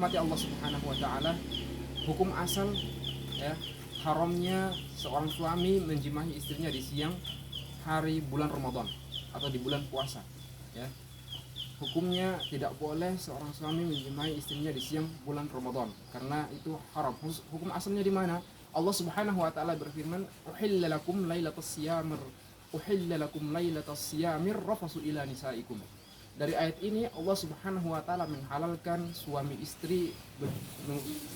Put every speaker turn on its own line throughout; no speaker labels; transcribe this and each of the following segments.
Mati Allah Subhanahu wa taala, hukum asal ya haramnya seorang suami menjimahi istrinya di siang hari bulan Ramadan atau di bulan puasa ya. Hukumnya tidak boleh seorang suami menjimahi istrinya di siang bulan Ramadan karena itu haram. Hukum asalnya di mana? Allah Subhanahu wa taala berfirman, "Uhilla lakum lailatas siyamir rafasu ila nisaikum." Dari ayat ini Allah Subhanahu wa taala menghalalkan suami istri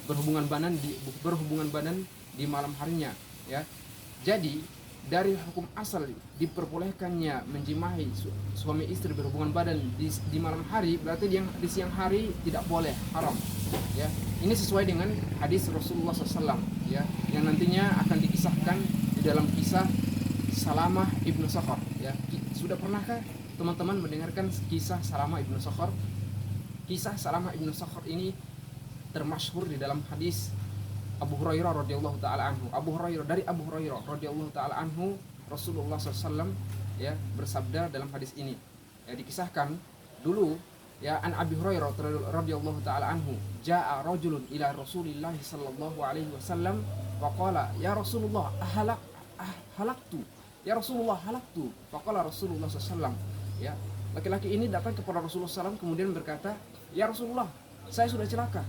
berhubungan badan di malam harinya ya. Jadi dari hukum asal diperbolehkannya menjimahi suami istri berhubungan badan di malam hari, berarti di siang hari tidak boleh, haram ya. Ini sesuai dengan hadis Rasulullah SAW ya, yang nantinya akan dikisahkan di dalam kisah Salamah ibnu Sakhar ya. Sudah pernahkah teman-teman mendengarkan kisah Salamah ibnu Sakhar? Kisah Salamah ibnu Sakhar ini termasyhur di dalam hadis Abu Hurairah radhiyallahu taala anhu. Dari Abu Hurairah radhiyallahu taala anhu, Rasulullah SAW ya bersabda dalam hadis ini. Ya, dikisahkan dulu ya, an Abi Hurairah radhiyallahu taala anhu, jaa rajulun ila Rasulillah sallallahu alaihi wasallam wa qala ya Rasulullah halaktu. Ya Rasulullah halaktu. Faqala Rasulullah SAW ya, laki-laki ini datang kepada Rasulullah SAW kemudian berkata, ya Rasulullah, saya sudah celaka.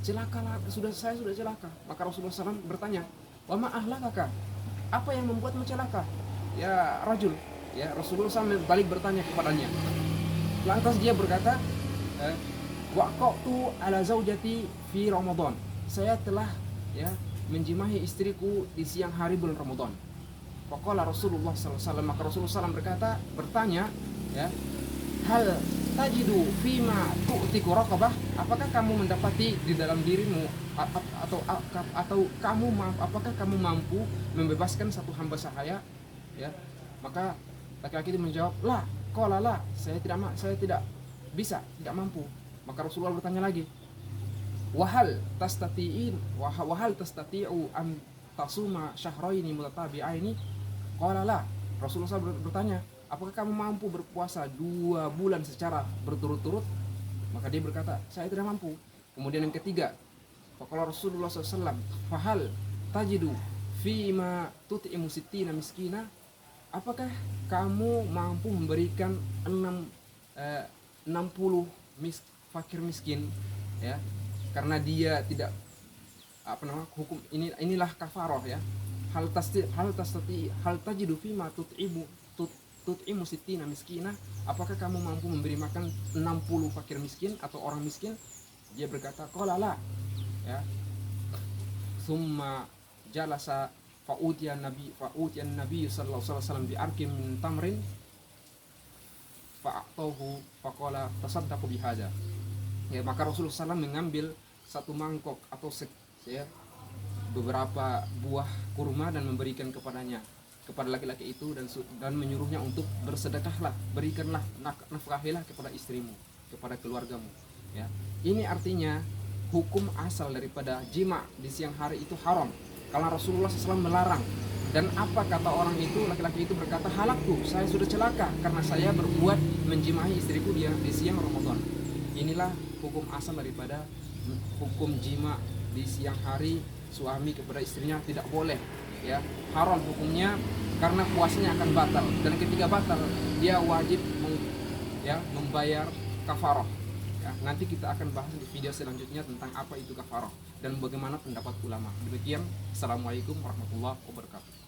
Saya sudah celaka. Maka Rasulullah SAW bertanya, wa ma ahlakaka? Apa yang membuatmu celaka? Ya rajul. Ya, Rasulullah SAW balik bertanya kepadanya. Lantas dia berkata, waqatu ala zaujati fi Ramadan. Saya telah ya menjimahi istriku di siang hari bulan Ramadan. Faqala Rasulullah SAW, maka Rasulullah SAW bertanya ya, hal tajidu fima tu'tiku raqabah, apakah kamu mendapati di dalam dirimu apakah kamu mampu membebaskan satu hamba sahaya ya. Maka laki-laki itu menjawab, la, qala la, saya tidak bisa, tidak mampu. Maka Rasulullah bertanya lagi, wahal tastati'u an tasuma syahraini mutatabi'aini? Qala la. Rasulullah SAW bertanya, apakah kamu mampu berpuasa 2 bulan secara berturut-turut? Maka dia berkata, saya tidak mampu. Kemudian yang ketiga, faqala Rasulullah SAW, fahal tajidu fima tut'imu sittina miskina? Apakah kamu mampu memberikan 60 fakir miskin ya? Karena dia tidak hukum inilah kafaroh ya. Hal tajidu fima tut'imu sittina miskina? Apakah kamu mampu memberi makan 60 fakir miskin atau orang miskin? Dia berkata, qala la ya. Summa jalasa fa'utiyan nabi sallallahu alaihi wasallam bi arkim min tamrin fa'atahu faqala tasaddaqu bihadza. Ya, maka Rasulullah SAW mengambil satu mangkok atau beberapa buah kurma dan memberikan kepadanya, kepada laki-laki itu, dan menyuruhnya untuk bersedekahlah, berikanlah nafkahilah kepada istrimu, kepada keluargamu ya. Ini artinya hukum asal daripada jima di siang hari itu haram karena Rasulullah SAW melarang. Dan apa kata orang itu? Laki-laki itu berkata, halaktu, saya sudah celaka karena saya berbuat menjimahi istriku di siang Ramadan. Inilah hukum asal daripada hukum jima di siang hari, suami kepada istrinya tidak boleh ya, haram hukumnya karena puasanya akan batal, dan ketika batal dia wajib membayar kafarah ya. Nanti kita akan bahas di video selanjutnya tentang apa itu kafarah dan bagaimana pendapat ulama. Demikian, assalamualaikum warahmatullahi wabarakatuh.